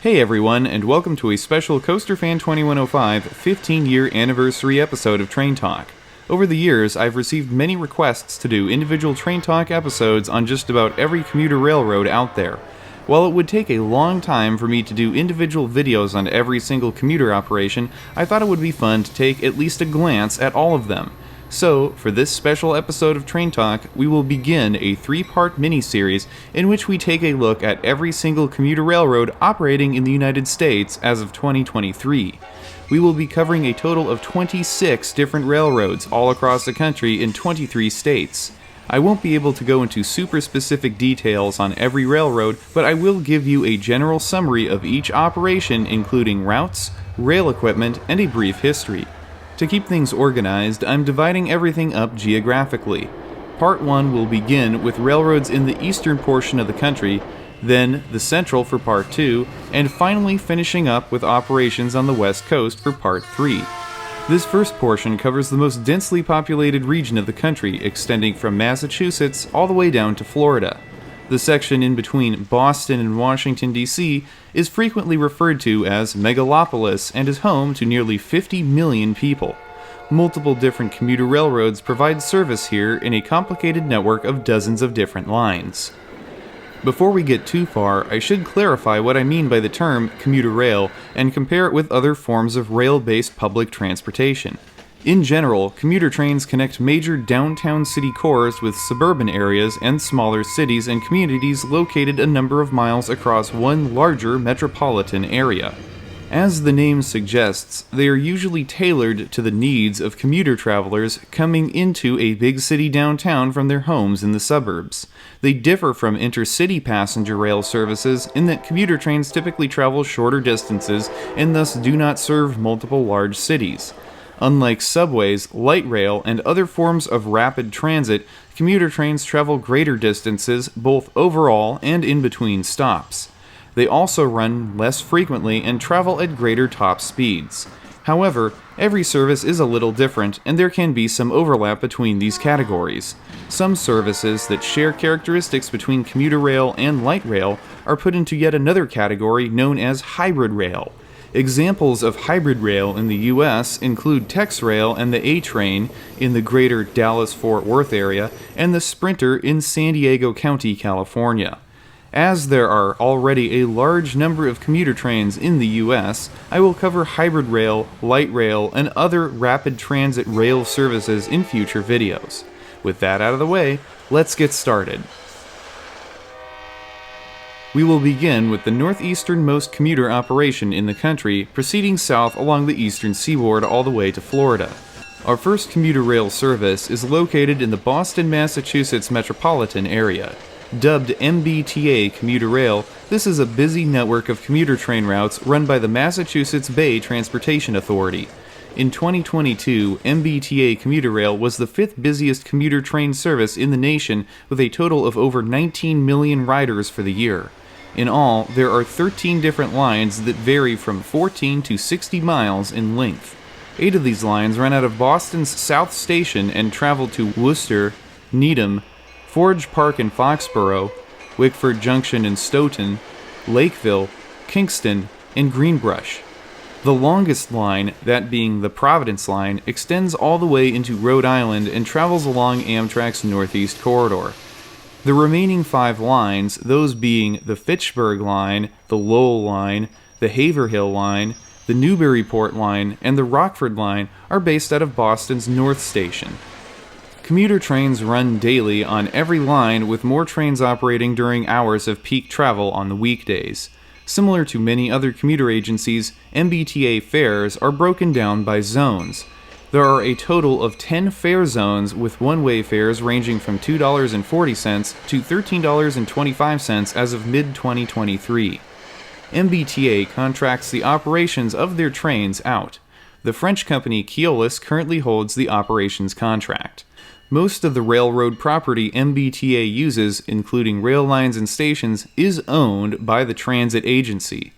Hey everyone, and welcome to a special Coaster Fan 2105 15-year anniversary episode of Train Talk. Over the years, I've received many requests to do individual Train Talk episodes on just about every commuter railroad out there. While it would take a long time for me to do individual videos on every single commuter operation, I thought it would be fun to take at least a glance at all of them. So, for this special episode of Train Talk, we will begin a 3-part mini-series in which we take a look at every single commuter railroad operating in the United States as of 2023. We will be covering a total of 26 different railroads all across the country in 23 states. I won't be able to go into super specific details on every railroad, but I will give you a general summary of each operation, including routes, rail equipment, and a brief history. To keep things organized, I'm dividing everything up geographically. Part 1 will begin with railroads in the eastern portion of the country, then the central for Part 2, and finally finishing up with operations on the west coast for Part 3. This first portion covers the most densely populated region of the country, extending from Massachusetts all the way down to Florida. The section in between Boston and Washington, D.C. is frequently referred to as Megalopolis and is home to nearly 50 million people. Multiple different commuter railroads provide service here in a complicated network of dozens of different lines. Before we get too far, I should clarify what I mean by the term commuter rail and compare it with other forms of rail-based public transportation. In general, commuter trains connect major downtown city cores with suburban areas and smaller cities and communities located a number of miles across one larger metropolitan area. As the name suggests, they are usually tailored to the needs of commuter travelers coming into a big city downtown from their homes in the suburbs. They differ from intercity passenger rail services in that commuter trains typically travel shorter distances and thus do not serve multiple large cities. Unlike subways, light rail, and other forms of rapid transit, commuter trains travel greater distances both overall and in between stops. They also run less frequently and travel at greater top speeds. However, every service is a little different, and there can be some overlap between these categories. Some services that share characteristics between commuter rail and light rail are put into yet another category known as hybrid rail. Examples of hybrid rail in the U.S. include TexRail and the A-Train in the greater Dallas-Fort Worth area and the Sprinter in San Diego County, California. As there are already a large number of commuter trains in the U.S., I will cover hybrid rail, light rail, and other rapid transit rail services in future videos. With that out of the way, let's get started. We will begin with the northeasternmost commuter operation in the country, proceeding south along the eastern seaboard all the way to Florida. Our first commuter rail service is located in the Boston, Massachusetts metropolitan area. Dubbed MBTA commuter rail, this is a busy network of commuter train routes run by the Massachusetts Bay Transportation Authority. In 2022, MBTA commuter rail was the 5th busiest commuter train service in the nation with a total of over 19 million riders for the year. In all, there are 13 different lines that vary from 14 to 60 miles in length. 8 of these lines run out of Boston's South Station and travel to Worcester, Needham, Forge Park in Foxborough, Wickford Junction in Stoughton, Lakeville, Kingston, and Greenbrush. The longest line, that being the Providence line, extends all the way into Rhode Island and travels along Amtrak's Northeast Corridor. The remaining 5 lines, those being the Fitchburg Line, the Lowell Line, the Haverhill Line, the Newburyport Line, and the Rockford Line, are based out of Boston's North Station. Commuter trains run daily on every line, with more trains operating during hours of peak travel on the weekdays. Similar to many other commuter agencies, MBTA fares are broken down by zones. There are a total of 10 fare zones, with one-way fares ranging from $2.40 to $13.25 as of mid-2023. MBTA contracts the operations of their trains out. The French company Keolis currently holds the operations contract. Most of the railroad property MBTA uses, including rail lines and stations, is owned by the transit agency.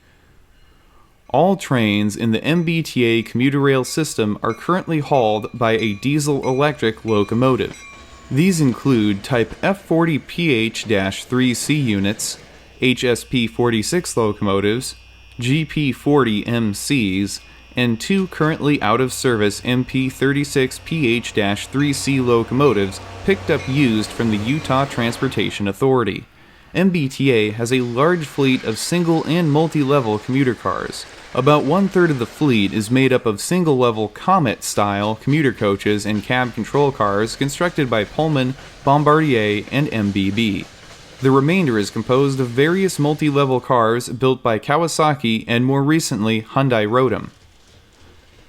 All trains in the MBTA commuter rail system are currently hauled by a diesel-electric locomotive. These include Type F40PH-3C units, HSP-46 locomotives, GP40MCs, and 2 currently out-of-service MP36PH-3C locomotives picked up used from the Utah Transportation Authority. MBTA has a large fleet of single and multi-level commuter cars. About one-third of the fleet is made up of single-level Comet-style commuter coaches and cab control cars constructed by Pullman, Bombardier, and MBB. The remainder is composed of various multi-level cars built by Kawasaki and more recently Hyundai Rotem.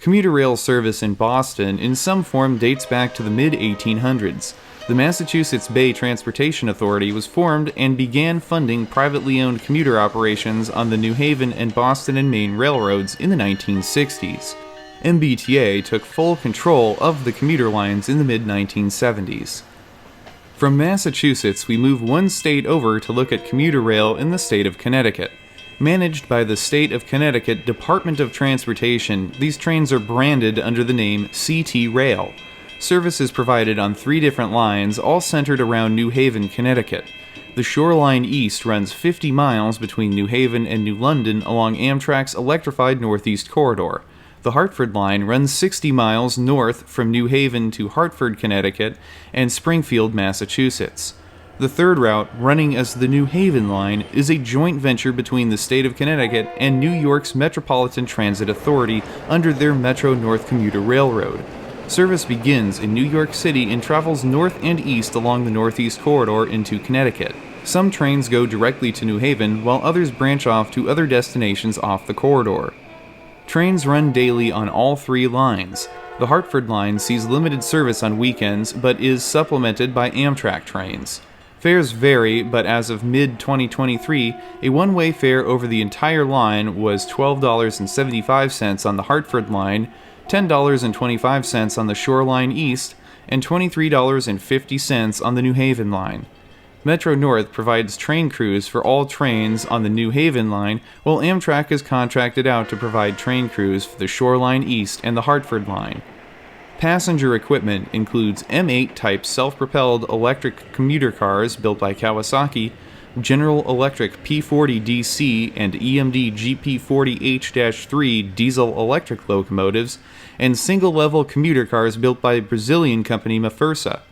Commuter rail service in Boston in some form dates back to the mid-1800s. The Massachusetts Bay Transportation Authority was formed and began funding privately owned commuter operations on the New Haven and Boston and Maine railroads in the 1960s. MBTA took full control of the commuter lines in the mid-1970s. From Massachusetts, we move one state over to look at commuter rail in the state of Connecticut. Managed by the State of Connecticut Department of Transportation, these trains are branded under the name CT Rail. Service is provided on 3 different lines, all centered around New Haven, Connecticut. The Shoreline East runs 50 miles between New Haven and New London along Amtrak's electrified Northeast Corridor. The Hartford Line runs 60 miles north from New Haven to Hartford, Connecticut, and Springfield, Massachusetts. The third route, running as the New Haven Line, is a joint venture between the state of Connecticut and New York's Metropolitan Transit Authority under their Metro-North Commuter Railroad. Service begins in New York City and travels north and east along the Northeast Corridor into Connecticut. Some trains go directly to New Haven, while others branch off to other destinations off the corridor. Trains run daily on all 3 lines. The Hartford Line sees limited service on weekends, but is supplemented by Amtrak trains. Fares vary, but as of mid-2023, a one-way fare over the entire line was $12.75 on the Hartford Line, $10.25 on the Shoreline East, and $23.50 on the New Haven Line. Metro-North provides train crews for all trains on the New Haven Line, while Amtrak is contracted out to provide train crews for the Shoreline East and the Hartford Line. Passenger equipment includes M8-type self-propelled electric commuter cars built by Kawasaki, General Electric P40DC and EMD GP40H-3 diesel-electric locomotives, and single-level commuter cars built by Brazilian company Mafursa.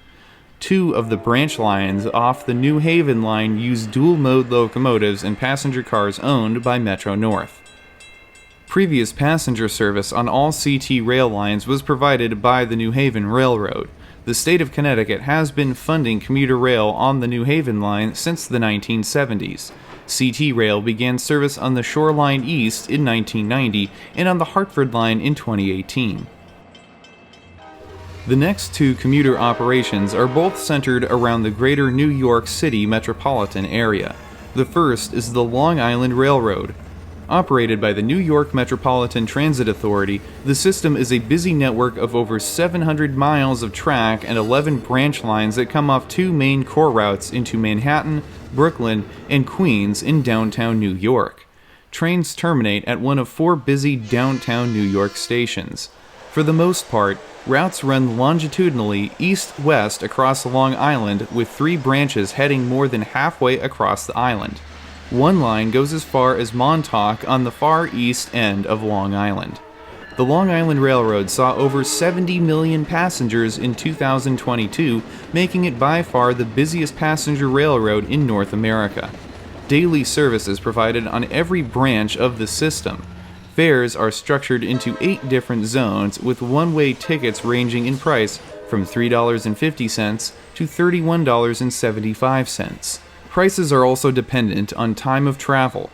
2 of the branch lines off the New Haven Line use dual-mode locomotives and passenger cars owned by Metro-North. Previous passenger service on all CT rail lines was provided by the New Haven Railroad. The state of Connecticut has been funding commuter rail on the New Haven Line since the 1970s. CT Rail began service on the Shoreline East in 1990 and on the Hartford Line in 2018. The next 2 commuter operations are both centered around the greater New York City metropolitan area. The first is the Long Island Railroad. Operated by the New York Metropolitan Transit Authority, the system is a busy network of over 700 miles of track and 11 branch lines that come off 2 main core routes into Manhattan, Brooklyn, and Queens in downtown New York. Trains terminate at one of 4 busy downtown New York stations. For the most part, routes run longitudinally east-west across Long Island, with 3 branches heading more than halfway across the island. One line goes as far as Montauk on the far east end of Long Island. The Long Island Railroad saw over 70 million passengers in 2022, making it by far the busiest passenger railroad in North America. Daily service is provided on every branch of the system. Fares are structured into 8 different zones, with one-way tickets ranging in price from $3.50 to $31.75. Prices are also dependent on time of travel.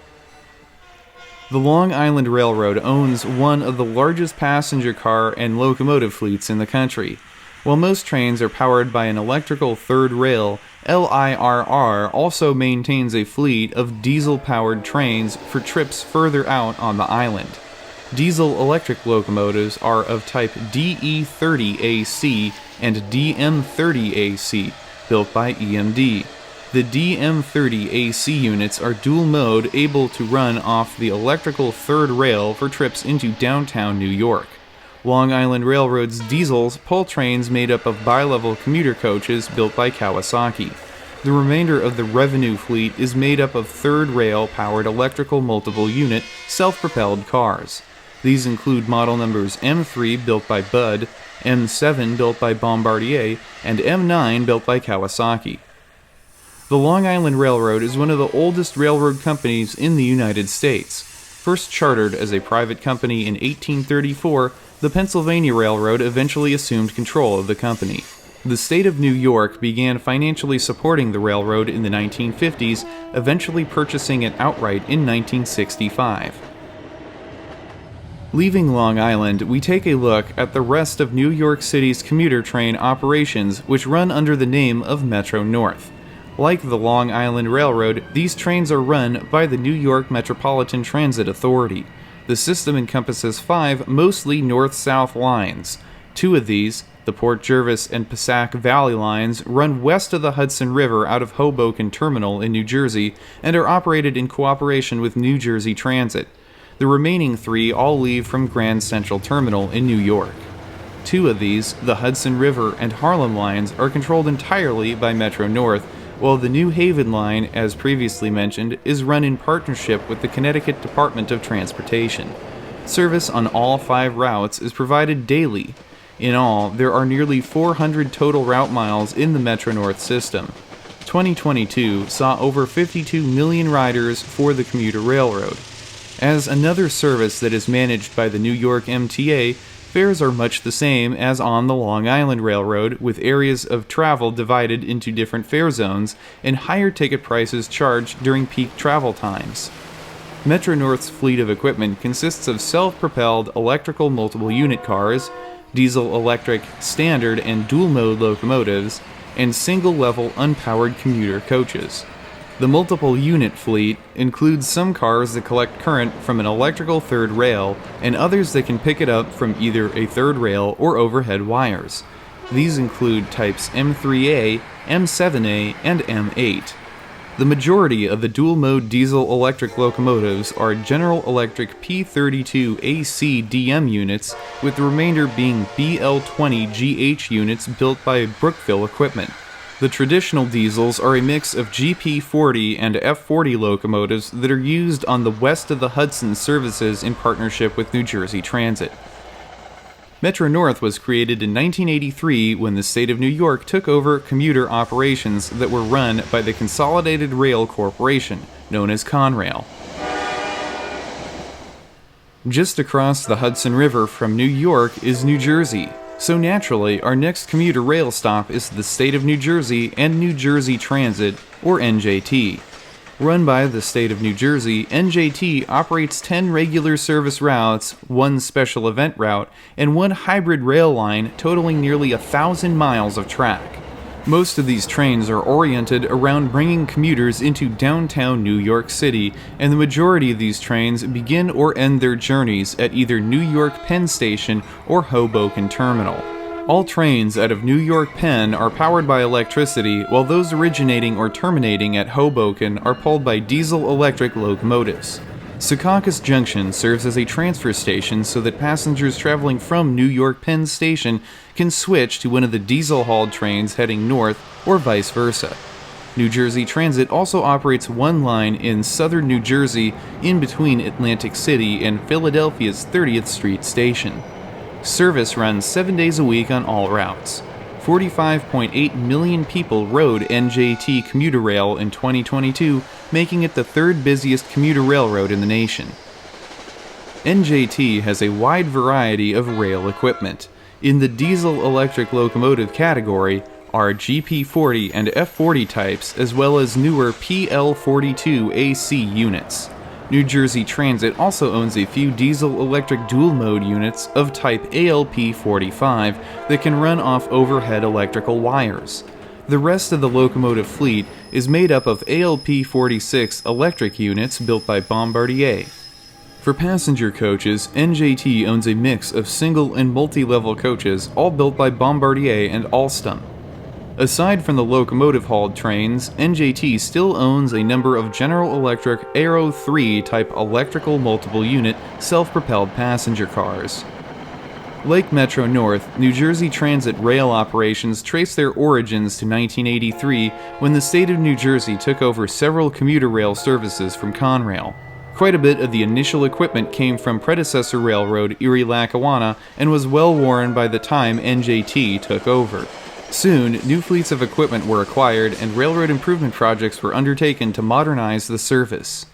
The Long Island Railroad owns one of the largest passenger car and locomotive fleets in the country. While most trains are powered by an electrical third rail, LIRR also maintains a fleet of diesel-powered trains for trips further out on the island. Diesel-electric locomotives are of type DE30AC and DM30AC, built by EMD. The DM30AC units are dual-mode, able to run off the electrical third rail for trips into downtown New York. Long Island Railroad's diesels pull trains made up of bi-level commuter coaches built by Kawasaki. The remainder of the revenue fleet is made up of third-rail-powered electrical multiple-unit, self-propelled cars. These include model numbers M3 built by Bud, M7 built by Bombardier, and M9 built by Kawasaki. The Long Island Railroad is one of the oldest railroad companies in the United States. First chartered as a private company in 1834, the Pennsylvania Railroad eventually assumed control of the company. The state of New York began financially supporting the railroad in the 1950s, eventually purchasing it outright in 1965. Leaving Long Island, we take a look at the rest of New York City's commuter train operations, which run under the name of Metro-North. Like the Long Island Railroad, these trains are run by the New York Metropolitan Transit Authority. The system encompasses 5 mostly north-south lines. 2 of these, the Port Jervis and Passaic Valley lines, run west of the Hudson River out of Hoboken Terminal in New Jersey and are operated in cooperation with New Jersey Transit. The remaining 3 all leave from Grand Central Terminal in New York. 2 of these, the Hudson River and Harlem lines, are controlled entirely by Metro-North, while the New Haven line, as previously mentioned, is run in partnership with the Connecticut Department of Transportation. Service on all 5 routes is provided daily. In all, there are nearly 400 total route miles in the Metro-North system. 2022 saw over 52 million riders for the commuter railroad. As another service that is managed by the New York MTA, fares are much the same as on the Long Island Railroad, with areas of travel divided into different fare zones and higher ticket prices charged during peak travel times. Metro-North's fleet of equipment consists of self-propelled electrical multiple-unit cars, diesel-electric standard and dual-mode locomotives, and single-level unpowered commuter coaches. The multiple-unit fleet includes some cars that collect current from an electrical third rail, and others that can pick it up from either a third rail or overhead wires. These include types M3A, M7A, and M8. The majority of the dual-mode diesel-electric locomotives are General Electric P32AC DM units, with the remainder being BL20GH units built by Brookville Equipment. The traditional diesels are a mix of GP40 and F40 locomotives that are used on the west of the Hudson services in partnership with New Jersey Transit. Metro-North was created in 1983 when the state of New York took over commuter operations that were run by the Consolidated Rail Corporation, known as Conrail. Just across the Hudson River from New York is New Jersey. So naturally, our next commuter rail stop is the state of New Jersey and New Jersey Transit, or NJT. Run by the state of New Jersey, NJT operates 10 regular service routes, 1 special event route, and 1 hybrid rail line totaling nearly 1,000 miles of track. Most of these trains are oriented around bringing commuters into downtown New York City, and the majority of these trains begin or end their journeys at either New York Penn Station or Hoboken Terminal. All trains out of New York Penn are powered by electricity, while those originating or terminating at Hoboken are pulled by diesel-electric locomotives. Secaucus Junction serves as a transfer station so that passengers traveling from New York Penn Station can switch to one of the diesel-hauled trains heading north, or vice versa. New Jersey Transit also operates 1 line in southern New Jersey in between Atlantic City and Philadelphia's 30th Street station. Service runs 7 days a week on all routes. 45.8 million people rode NJT commuter rail in 2022, making it the 3rd busiest commuter railroad in the nation. NJT has a wide variety of rail equipment. In the diesel-electric locomotive category are GP40 and F40 types, as well as newer PL42AC units. New Jersey Transit also owns a few diesel-electric dual-mode units of type ALP45 that can run off overhead electrical wires. The rest of the locomotive fleet is made up of ALP46 electric units built by Bombardier. For passenger coaches, NJT owns a mix of single and multi-level coaches, all built by Bombardier and Alstom. Aside from the locomotive-hauled trains, NJT still owns a number of General Electric Aero 3 type electrical multiple-unit self-propelled passenger cars. Like Metro North, New Jersey Transit rail operations trace their origins to 1983 when the state of New Jersey took over several commuter rail services from Conrail. Quite a bit of the initial equipment came from predecessor railroad Erie-Lackawanna and was well worn by the time NJT took over. Soon, new fleets of equipment were acquired and railroad improvement projects were undertaken to modernize the service.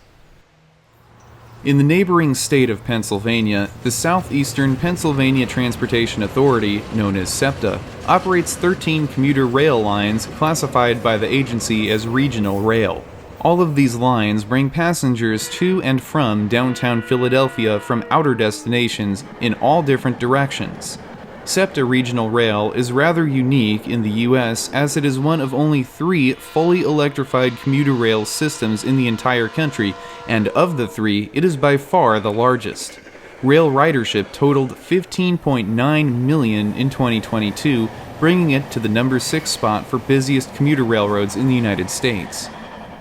In the neighboring state of Pennsylvania, the Southeastern Pennsylvania Transportation Authority, known as SEPTA, operates 13 commuter rail lines classified by the agency as regional rail. All of these lines bring passengers to and from downtown Philadelphia from outer destinations in all different directions. SEPTA Regional Rail is rather unique in the U.S. as it is one of only 3 fully electrified commuter rail systems in the entire country, and of the 3, it is by far the largest. Rail ridership totaled 15.9 million in 2022, bringing it to the number 6 spot for busiest commuter railroads in the United States.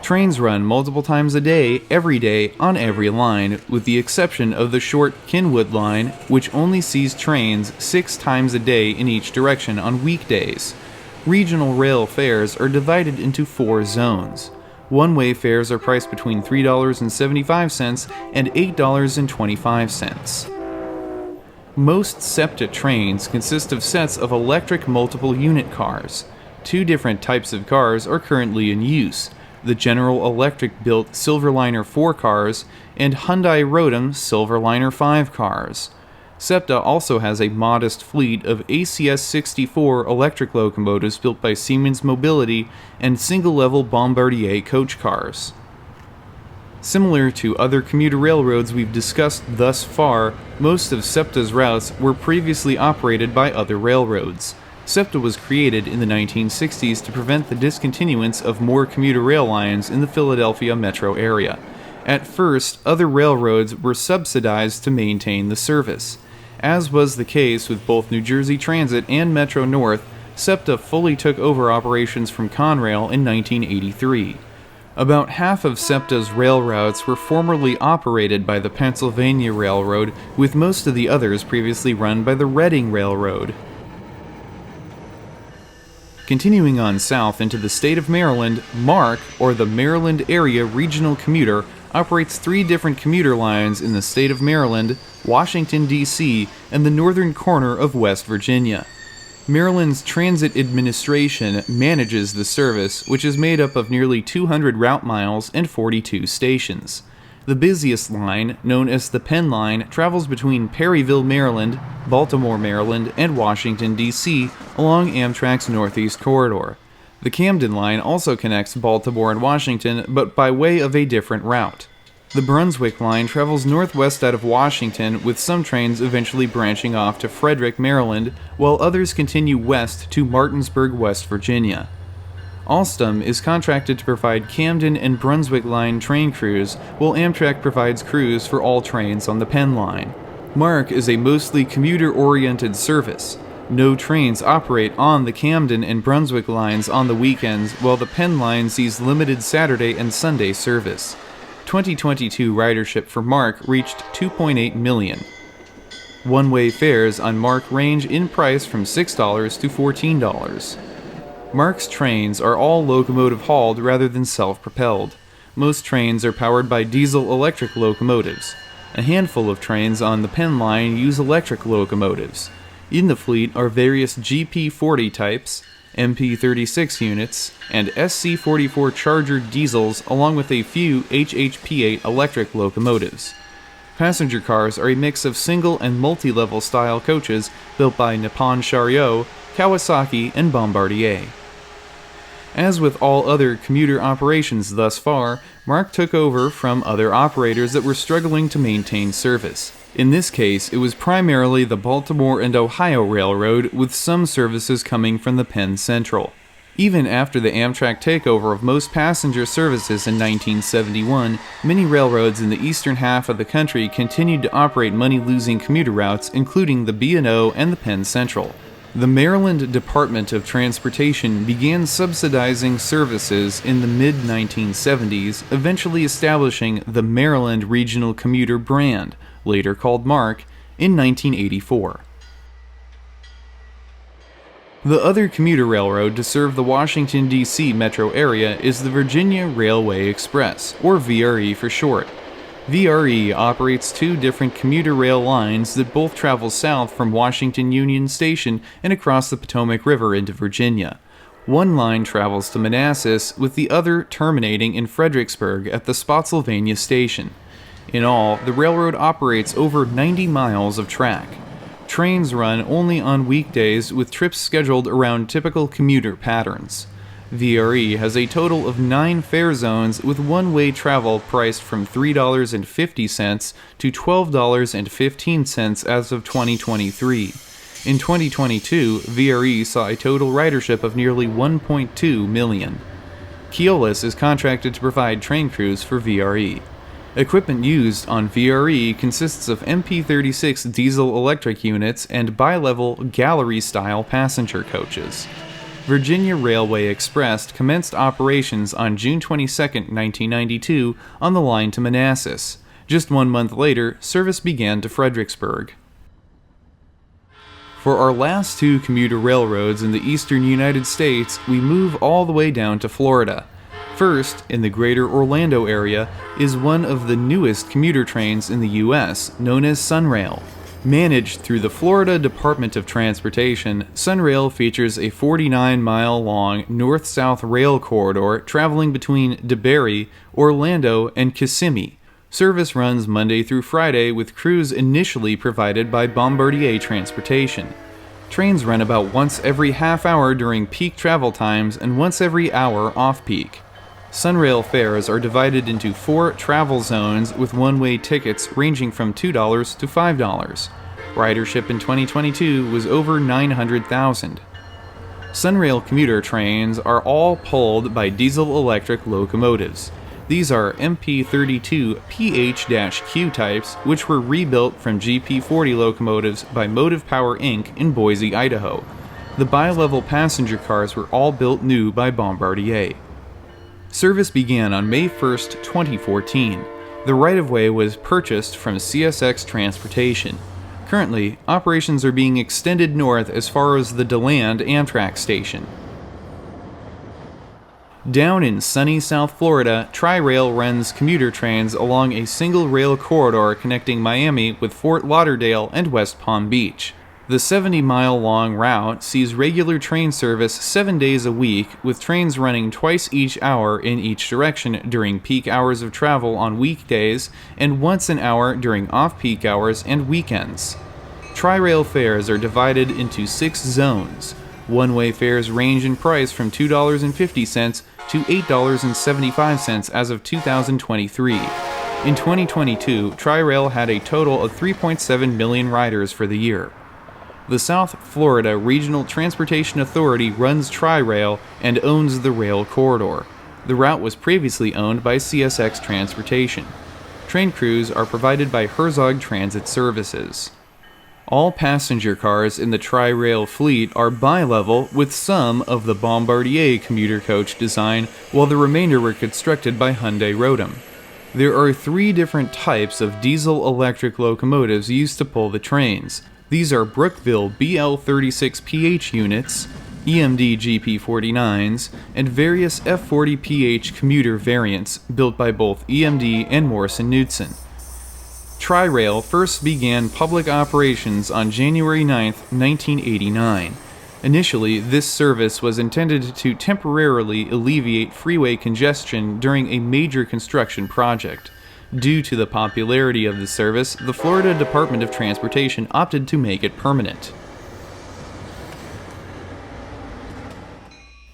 Trains run multiple times a day, every day, on every line, with the exception of the short Kinwood line, which only sees trains 6 times a day in each direction on weekdays. Regional rail fares are divided into 4 zones. One-way fares are priced between $3.75 and $8.25. Most SEPTA trains consist of sets of electric multiple unit cars. 2 different types of cars are currently in use: the General Electric built Silverliner 4 cars and Hyundai Rotem Silverliner 5 cars. SEPTA also has a modest fleet of ACS-64 electric locomotives built by Siemens Mobility and single-level Bombardier coach cars. Similar to other commuter railroads we've discussed thus far, most of SEPTA's routes were previously operated by other railroads. SEPTA was created in the 1960s to prevent the discontinuance of more commuter rail lines in the Philadelphia metro area. At first, other railroads were subsidized to maintain the service. As was the case with both New Jersey Transit and Metro North, SEPTA fully took over operations from Conrail in 1983. About half of SEPTA's rail routes were formerly operated by the Pennsylvania Railroad, with most of the others previously run by the Reading Railroad. Continuing on south into the state of Maryland, MARC, or the Maryland Area Regional Commuter, operates 3 different commuter lines in the state of Maryland, Washington, D.C., and the northern corner of West Virginia. Maryland's Transit Administration manages the service, which is made up of nearly 200 route miles and 42 stations. The busiest line, known as the Penn Line, travels between Perryville, Maryland, Baltimore, Maryland, and Washington, D.C., along Amtrak's Northeast Corridor. The Camden Line also connects Baltimore and Washington, but by way of a different route. The Brunswick Line travels northwest out of Washington, with some trains eventually branching off to Frederick, Maryland, while others continue west to Martinsburg, West Virginia. Alstom is contracted to provide Camden and Brunswick Line train crews, while Amtrak provides crews for all trains on the Penn Line. MARC is a mostly commuter-oriented service. No trains operate on the Camden and Brunswick lines on the weekends, while the Penn Line sees limited Saturday and Sunday service. 2022 ridership for MARC reached 2.8 million. One-way fares on MARC range in price from $6 to $14. MARC's trains are all locomotive-hauled rather than self-propelled. Most trains are powered by diesel-electric locomotives. A handful of trains on the Penn Line use electric locomotives. In the fleet are various GP40 types, MP36 units, and SC44 Charger diesels, along with a few HHP8 electric locomotives. Passenger cars are a mix of single and multi-level style coaches built by Nippon Chariot, Kawasaki, and Bombardier. As with all other commuter operations thus far, MARC took over from other operators that were struggling to maintain service. In this case, it was primarily the Baltimore and Ohio Railroad, with some services coming from the Penn Central. Even after the Amtrak takeover of most passenger services in 1971, many railroads in the eastern half of the country continued to operate money-losing commuter routes, including the B&O and the Penn Central. The Maryland Department of Transportation began subsidizing services in the mid-1970s, eventually establishing the Maryland Regional Commuter brand, later called MARC, in 1984. The other commuter railroad to serve the Washington, D.C. metro area is the Virginia Railway Express, or VRE for short. VRE operates two different commuter rail lines that both travel south from Washington Union Station and across the Potomac River into Virginia. One line travels to Manassas, with the other terminating in Fredericksburg at the Spotsylvania Station. In all, the railroad operates over 90 miles of track. Trains run only on weekdays, with trips scheduled around typical commuter patterns. VRE has a total of 9 fare zones, with one-way travel priced from $3.50 to $12.15 as of 2023. In 2022, VRE saw a total ridership of nearly 1.2 million. Keolis is contracted to provide train crews for VRE. Equipment used on VRE consists of MP36 diesel-electric units and bi-level gallery-style passenger coaches. Virginia Railway Express commenced operations on June 22, 1992, on the line to Manassas. Just 1 month later, service began to Fredericksburg. For our last two commuter railroads in the eastern United States, we move all the way down to Florida. First, in the greater Orlando area, is one of the newest commuter trains in the U.S., known as Sunrail. Managed through the Florida Department of Transportation, Sunrail features a 49-mile-long north-south rail corridor traveling between DeBary, Orlando, and Kissimmee. Service runs Monday through Friday, with crews initially provided by Bombardier Transportation. Trains run about once every half hour during peak travel times and once every hour off-peak. Sunrail fares are divided into 4 travel zones with one-way tickets ranging from $2 to $5. Ridership in 2022 was over 900,000. Sunrail commuter trains are all pulled by diesel-electric locomotives. These are MP32 PH-Q types, which were rebuilt from GP40 locomotives by Motive Power Inc. in Boise, Idaho. The bi-level passenger cars were all built new by Bombardier. Service began on May 1, 2014. The right-of-way was purchased from CSX Transportation. Currently, operations are being extended north as far as the DeLand Amtrak station. Down in sunny South Florida, Tri-Rail runs commuter trains along a single rail corridor connecting Miami with Fort Lauderdale and West Palm Beach. The 70-mile-long route sees regular train service 7 days a week, with trains running twice each hour in each direction during peak hours of travel on weekdays and once an hour during off-peak hours and weekends. Tri-Rail fares are divided into 6 zones. One-way fares range in price from $2.50 to $8.75 as of 2023. In 2022, Tri-Rail had a total of 3.7 million riders for the year. The South Florida Regional Transportation Authority runs Tri-Rail and owns the rail corridor. The route was previously owned by CSX Transportation. Train crews are provided by Herzog Transit Services. All passenger cars in the Tri-Rail fleet are bi-level, with some of the Bombardier commuter coach design, while the remainder were constructed by Hyundai Rotem. There are 3 different types of diesel-electric locomotives used to pull the trains. These are Brookville BL36PH units, EMD GP49s, and various F40PH commuter variants built by both EMD and Morrison Knudsen. Tri-Rail first began public operations on January 9, 1989. Initially, this service was intended to temporarily alleviate freeway congestion during a major construction project. Due to the popularity of the service, the Florida Department of Transportation opted to make it permanent.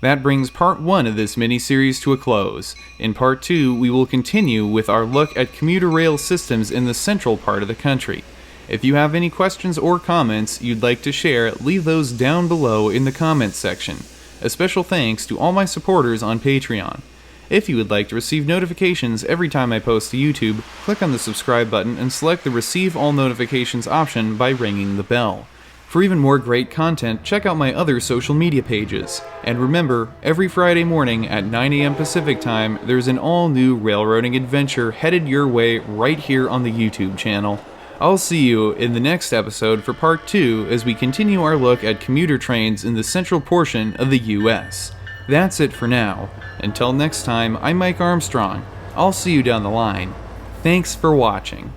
That brings part 1 of this mini-series to a close. In part 2, we will continue with our look at commuter rail systems in the central part of the country. If you have any questions or comments you'd like to share, leave those down below in the comments section. A special thanks to all my supporters on Patreon. If you would like to receive notifications every time I post to YouTube, click on the subscribe button and select the Receive All Notifications option by ringing the bell. For even more great content, check out my other social media pages. And remember, every Friday morning at 9 a.m. Pacific Time, there's an all-new railroading adventure headed your way right here on the YouTube channel. I'll see you in the next episode for part 2 as we continue our look at commuter trains in the central portion of the US. That's it for now. Until next time, I'm Mike Armstrong. I'll see you down the line. Thanks for watching.